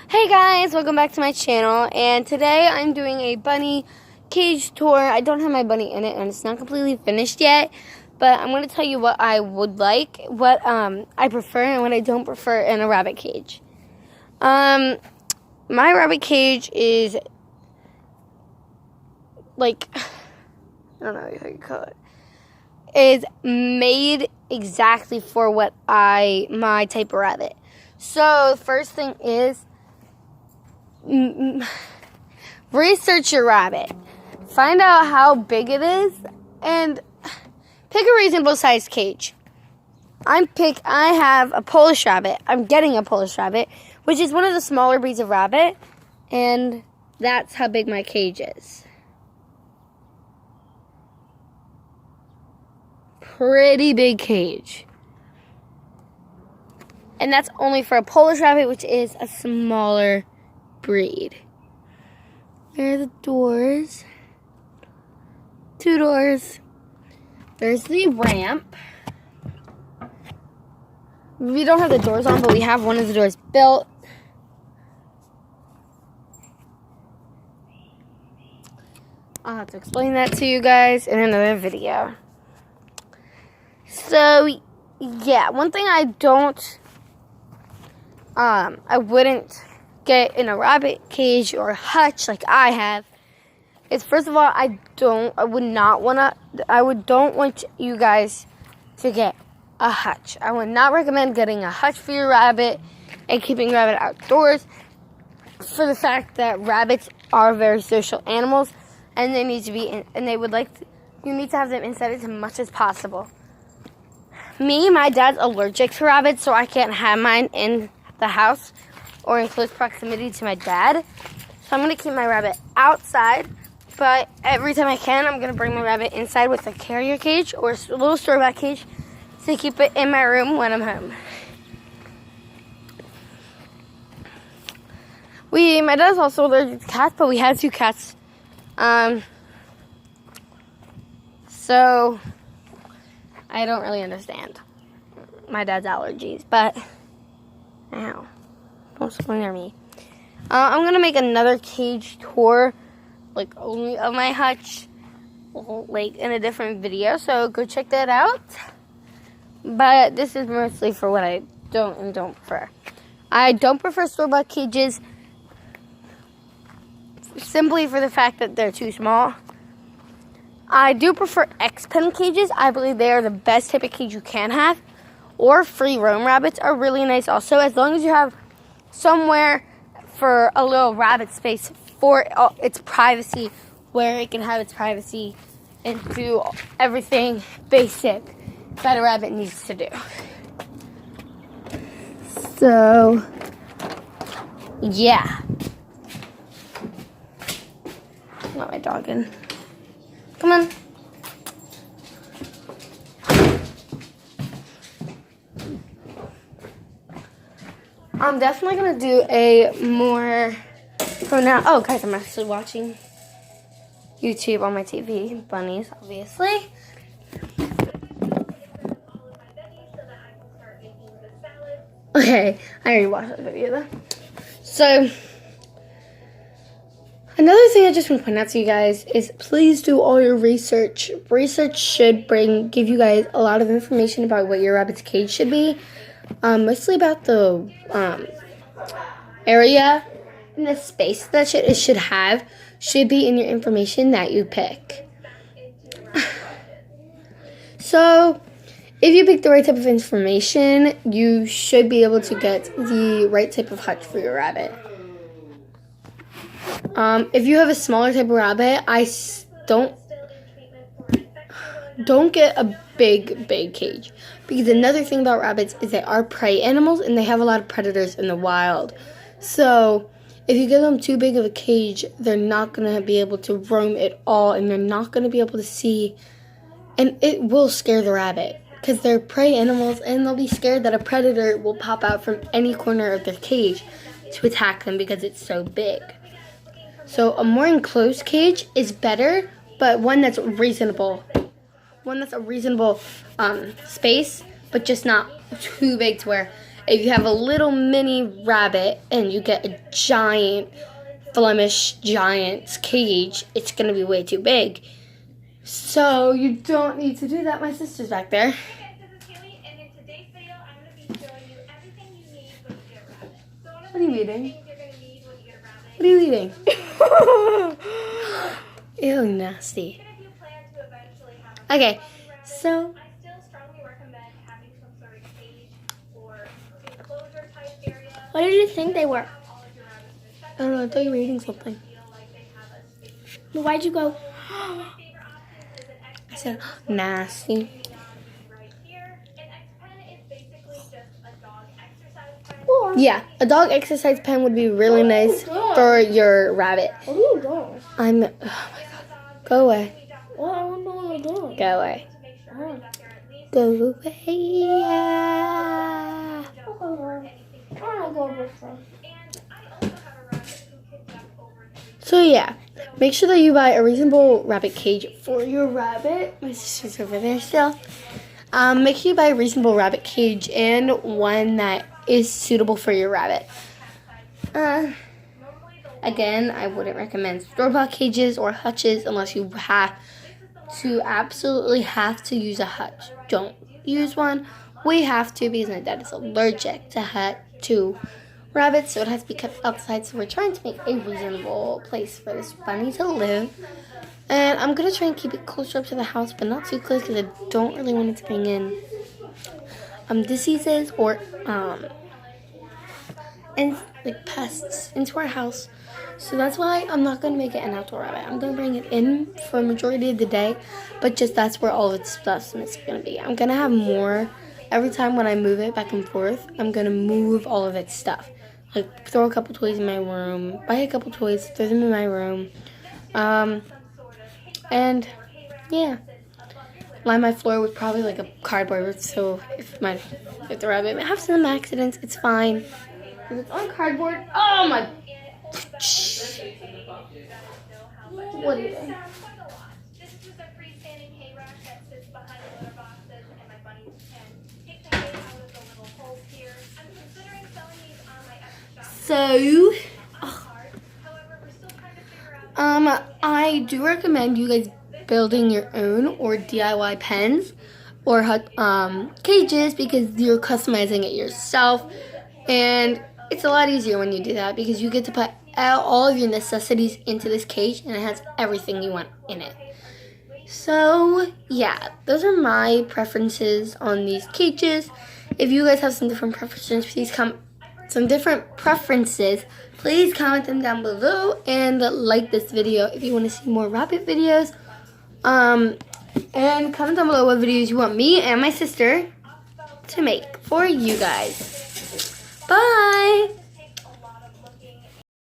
Hey guys, welcome back to my channel, and today I'm doing a bunny cage tour. I don't have my bunny in it and it's not completely finished yet, but I'm going to tell you what I would like, what I prefer and what I don't prefer in a rabbit cage. My rabbit cage is like, I don't know how you call it, is made exactly for what my type of rabbit. So the first thing is research your rabbit. Find out how big it is and pick a reasonable sized cage. I have a Polish rabbit. I'm getting a Polish rabbit, which is one of the smaller breeds of rabbit, and that's how big my cage is. Pretty big cage. And that's only for a Polish rabbit, which is a smaller breed. There are the doors. 2 doors. There's the ramp. We don't have the doors on, but we have one of the doors built. I'll have to explain that to you guys in another video. So, yeah, one thing I wouldn't get in a rabbit cage or hutch like I have is, first of all, I don't want you guys to get a hutch. I would not recommend getting a hutch for your rabbit and keeping rabbit outdoors, for the fact that rabbits are very social animals and they need to be in, and you need to have them inside as much as possible. My dad's allergic to rabbits, so I can't have mine in the house or in close proximity to my dad. So I'm going to keep my rabbit outside, but every time I can, I'm going to bring my rabbit inside with a carrier cage or a little store-bought cage to keep it in my room when I'm home. My dad's also allergic to cats, but we had 2 cats. So I don't really understand my dad's allergies, but ow, don't swing near me. I'm gonna make another cage tour, like only of my hutch, like in a different video, so go check that out. But this is mostly for what I don't prefer. I don't prefer store-bought cages, simply for the fact that they're too small. I do prefer X-Pen cages. I believe they are the best type of cage you can have. Or free roam rabbits are really nice also, as long as you have somewhere for a little rabbit space for its privacy, where it can have its privacy and do everything basic that a rabbit needs to do. So, yeah. Let my dog in. Come on. I'm definitely going to do a more from now. Oh, guys, I'm actually watching YouTube on my TV. Bunnies, obviously. Okay, I already watched that video, though. So, another thing I just want to point out to you guys is please do all your research. Research should give you guys a lot of information about what your rabbit's cage should be. Mostly about the area and the space that it should be in your information that you pick. So, if you pick the right type of information, you should be able to get the right type of hutch for your rabbit. If you have a smaller type of rabbit, don't get a big cage. Because another thing about rabbits is they are prey animals and they have a lot of predators in the wild. So if you give them too big of a cage, they're not going to be able to roam at all, and they're not going to be able to see, and it will scare the rabbit because they're prey animals and they'll be scared that a predator will pop out from any corner of their cage to attack them because it's so big. So a more enclosed cage is better, but one that's reasonable. One that's a reasonable space, but just not too big to where if you have a little mini rabbit and you get a giant Flemish giant's cage, it's going to be way too big. So you don't need to do that. My sister's back there. What are you eating? What are you eating? Ew, nasty. Okay, so What did you think they were? I don't know, I thought you were eating something. Why'd you go? I said nasty. Yeah, a dog exercise pen would be really nice for your rabbit. What are you doing? Oh my god. Go away. Well, I don't know what you're doing. Go away. Oh. Go away. Yeah. So yeah, make sure that you buy a reasonable rabbit cage for your rabbit. My sister's over there still. Make sure you buy a reasonable rabbit cage and one that is suitable for your rabbit. Again, I wouldn't recommend store-bought cages or hutches unless you absolutely have to use a hutch. Don't use one. We have to because my dad is allergic to rabbits, so it has to be kept outside. So we're trying to make a reasonable place for this bunny to live. And I'm going to try and keep it closer up to the house, but not too close because I don't really want it to bring in diseases or and like pests into our house. So that's why I'm not going to make it an outdoor rabbit. I'm going to bring it in for a majority of the day, but just that's where all of its stuff is going to be. I'm going to have more every time when I move it back and forth. I'm going to move all of its stuff. Like throw a couple toys in my room, buy a couple toys, throw them in my room. And yeah, line my floor with probably like a cardboard, so if the rabbit have some accidents, it's fine. If it's on cardboard, oh my! What are you doing? So, I do recommend you guys building your own or DIY pens or cages because you're customizing it yourself, and it's a lot easier when you do that because you get to put all of your necessities into this cage and it has everything you want in it. So yeah, those are my preferences on these cages. If you guys have some different preferences, please comment them down below and like this video if you want to see more rabbit videos. And comment down below what videos you want me and my sister to make for you guys. Bye!